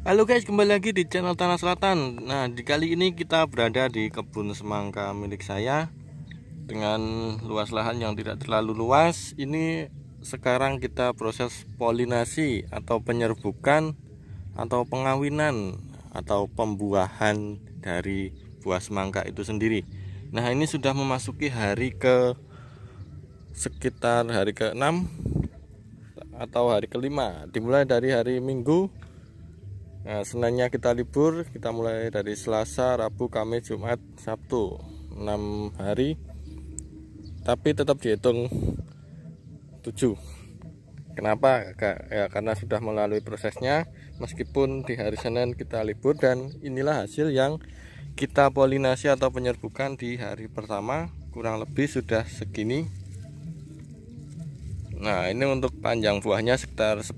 Halo guys, kembali lagi di channel Tanah Selatan. Nah, di kali ini kita berada di kebun semangka milik saya dengan luas lahan yang tidak terlalu luas. Ini sekarang kita proses polinasi atau penyerbukan atau pengawinan atau pembuahan dari buah semangka itu sendiri. Nah, ini sudah memasuki sekitar hari ke-6 atau hari ke-5. Dimulai dari hari Minggu. Nah, Seninnya kita libur, kita mulai dari Selasa, Rabu, Kamis, Jumat, Sabtu, 6 hari, tapi tetap dihitung 7. Kenapa? Ya, karena sudah melalui prosesnya, meskipun di hari Senin kita libur. Dan inilah hasil yang kita polinasi atau penyerbukan di hari pertama, kurang lebih sudah segini. Nah, ini untuk panjang buahnya sekitar 10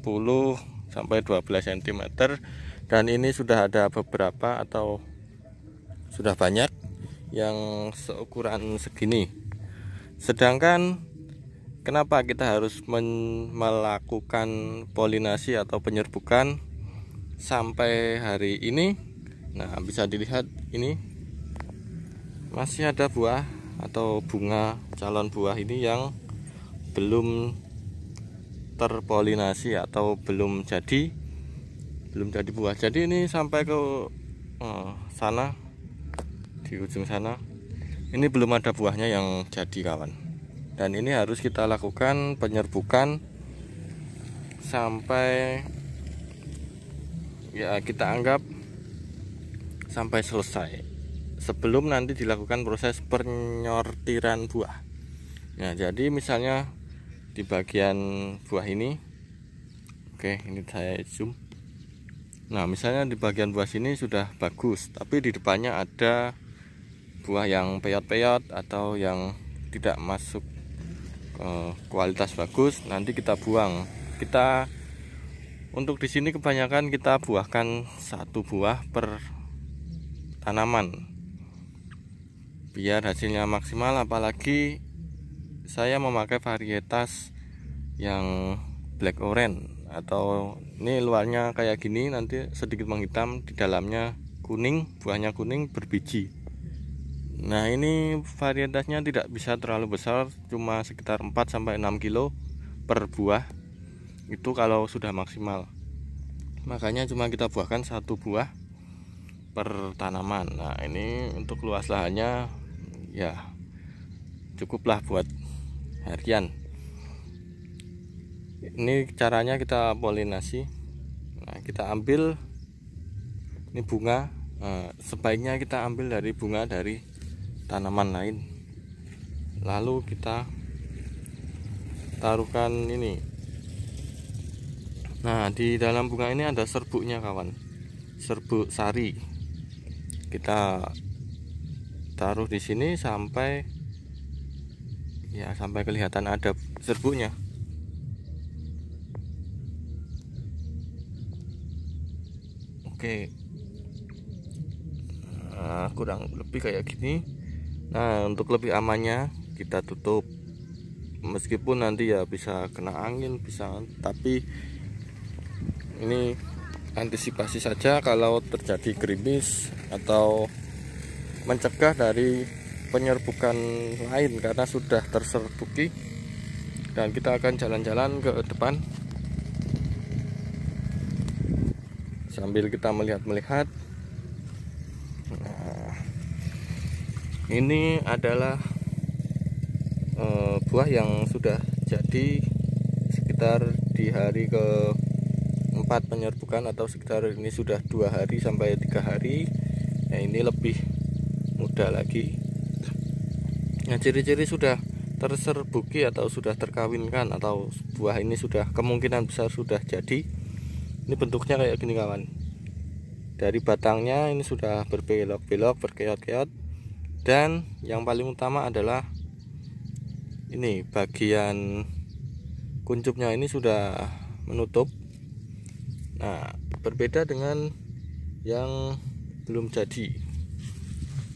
sampai 12 cm. Dan ini sudah ada beberapa atau sudah banyak yang seukuran segini. Sedangkan kenapa kita harus melakukan polinasi atau penyerbukan sampai hari ini? Nah, bisa dilihat ini masih ada buah atau bunga calon buah ini yang belum terpolinasi atau belum jadi buah. Jadi ini sampai ke sana, di ujung sana ini belum ada buahnya yang jadi, kawan. Dan ini harus kita lakukan penyerbukan sampai, ya, kita anggap sampai selesai, sebelum nanti dilakukan proses penyortiran buah. Nah, jadi misalnya di bagian buah ini, oke, ini saya zoom. Nah, misalnya di bagian buah sini sudah bagus, tapi di depannya ada buah yang peyot-peyot atau yang tidak masuk kualitas bagus, nanti kita buang. Untuk di sini kebanyakan kita buahkan 1 buah per tanaman biar hasilnya maksimal. Apalagi saya memakai varietas yang black orange, atau ini luarnya kayak gini, nanti sedikit menghitam, di dalamnya kuning, buahnya kuning berbiji. Nah, ini varietasnya tidak bisa terlalu besar, cuma sekitar 4 sampai 6 kilo per buah. Itu kalau sudah maksimal. Makanya cuma kita buahkan 1 buah per tanaman. Nah, ini untuk luas lahannya ya cukuplah buat harian. Ini caranya kita polinasi. Nah, kita ambil ini bunga. Nah, sebaiknya kita ambil dari bunga dari tanaman lain, lalu kita taruhkan ini. Nah, di dalam bunga ini ada serbuknya, kawan, serbuk sari. Kita taruh di sini sampai kelihatan ada serbuknya. Oke, nah, kurang lebih kayak gini. Nah, untuk lebih amannya kita tutup, meskipun nanti ya bisa kena angin, tapi ini antisipasi saja kalau terjadi gerimis atau mencegah dari penyerbukan lain, karena sudah terserbuki. Dan kita akan jalan-jalan ke depan sambil kita melihat. Nah, ini adalah buah yang sudah jadi sekitar di hari ke-4 penyerbukan, atau sekitar ini sudah 2 hari sampai 3 hari. Nah, ini lebih muda lagi. Nah, ciri-ciri sudah terserbuki atau sudah terkawinkan, atau buah ini sudah kemungkinan besar sudah jadi. Ini bentuknya kayak gini, kawan. Dari batangnya ini sudah berbelok-belok, berkeot-keot. Dan yang paling utama adalah ini bagian kuncupnya ini sudah menutup. Nah, berbeda dengan yang belum jadi.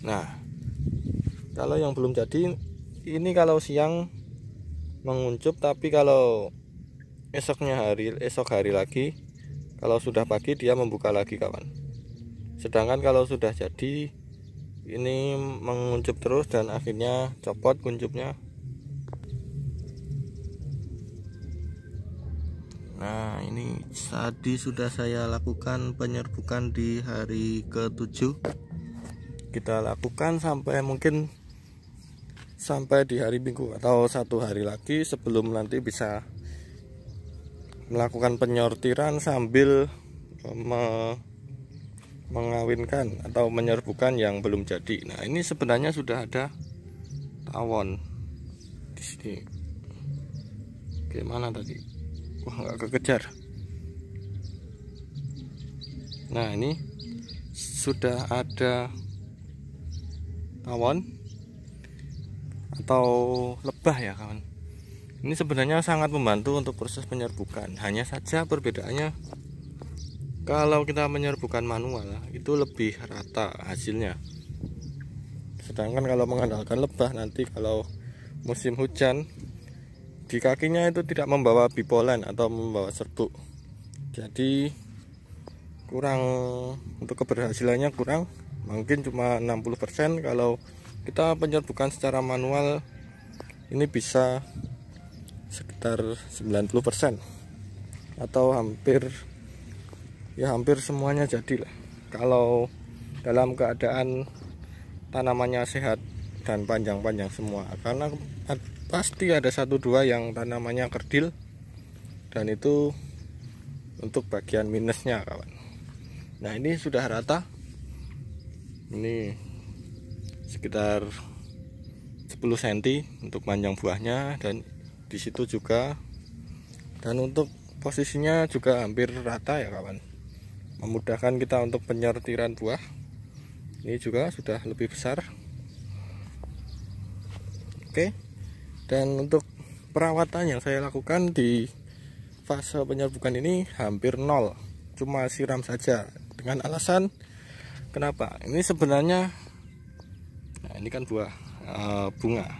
Nah, kalau yang belum jadi ini kalau siang menguncup, tapi kalau esok hari lagi Kalau sudah pagi dia membuka lagi kawan. Sedangkan kalau sudah jadi ini menguncup terus dan akhirnya copot kuncupnya. Nah, ini tadi sudah saya lakukan penyerbukan di hari ke-7. Kita lakukan sampai mungkin sampai di hari Minggu atau 1 hari lagi sebelum nanti bisa melakukan penyortiran sambil mengawinkan atau menyerbukan yang belum jadi. Nah, ini sebenarnya sudah ada tawon di sini. Gimana tadi? Wah, nggak kekejar. Nah, ini sudah ada tawon atau lebah ya kawan. Ini sebenarnya sangat membantu untuk proses penyerbukan. Hanya saja perbedaannya, kalau kita menyerbukan manual itu lebih rata hasilnya. Sedangkan kalau mengandalkan lebah, nanti kalau musim hujan di kakinya itu tidak membawa bipolen atau membawa serbuk, jadi kurang, untuk keberhasilannya kurang, mungkin cuma 60%. Kalau kita penyerbukan secara manual ini bisa sekitar 90% atau hampir semuanya jadilah, kalau dalam keadaan tanamannya sehat dan panjang-panjang semua. Karena pasti ada 1-2 yang tanamannya kerdil, dan itu untuk bagian minusnya kawan. Nah, ini sudah rata, ini sekitar 10 cm untuk panjang buahnya, dan di situ juga, dan untuk posisinya juga hampir rata ya kawan, memudahkan kita untuk penyortiran buah. Ini juga sudah lebih besar. Oke. Dan untuk perawatan yang saya lakukan di fase penyerbukan ini hampir nol, cuma siram saja. Dengan alasan kenapa? Ini sebenarnya, nah ini kan buah bunga.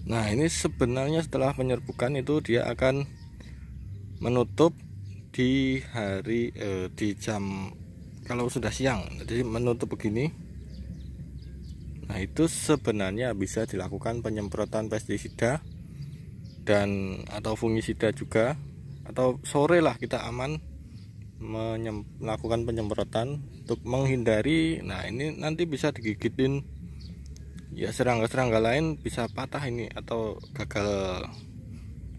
Nah, ini sebenarnya setelah penyerbukan itu dia akan menutup di hari di jam, kalau sudah siang, jadi menutup begini. Nah, itu sebenarnya bisa dilakukan penyemprotan pestisida dan atau fungisida juga, atau sore lah kita aman melakukan penyemprotan untuk menghindari. Nah, ini nanti bisa digigitin ya, serangga-serangga lain bisa patah ini atau gagal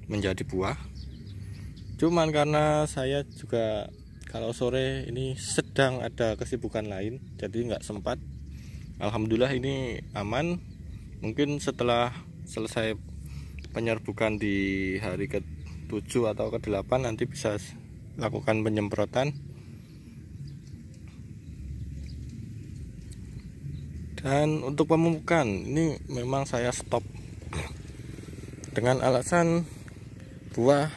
menjadi buah. Cuman karena saya juga kalau sore ini sedang ada kesibukan lain, jadi nggak sempat. Alhamdulillah ini aman. Mungkin setelah selesai penyerbukan di hari ke-7 atau ke-8 nanti bisa lakukan penyemprotan. Dan untuk pemupukan ini memang saya stop dengan alasan buah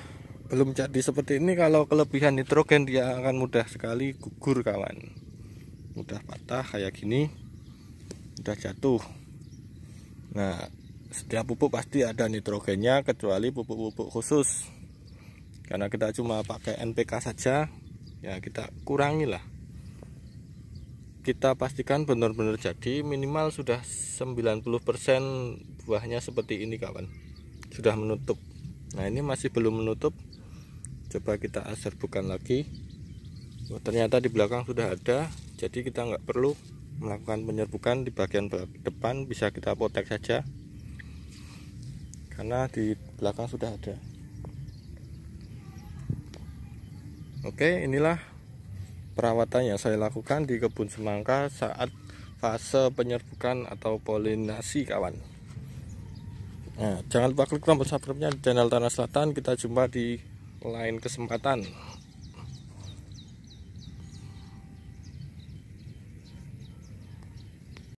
belum jadi seperti ini. Kalau kelebihan nitrogen dia akan mudah sekali gugur kawan, mudah patah kayak gini, mudah jatuh. Nah, setiap pupuk pasti ada nitrogennya kecuali pupuk-pupuk khusus. Karena kita cuma pakai NPK saja, ya kita kurangi lah. Kita pastikan benar-benar jadi, minimal sudah 90% buahnya seperti ini kawan, sudah menutup. Nah, ini masih belum menutup, coba kita serbukan lagi. Oh, ternyata di belakang sudah ada, jadi kita nggak perlu melakukan penyerbukan di bagian depan, bisa kita potek saja karena di belakang sudah ada. Oke, inilah perawatan yang saya lakukan di kebun semangka saat fase penyerbukan atau polinasi kawan. Nah, jangan lupa klik tombol subscribe-nya di channel Tanah Selatan. Kita jumpa di lain kesempatan.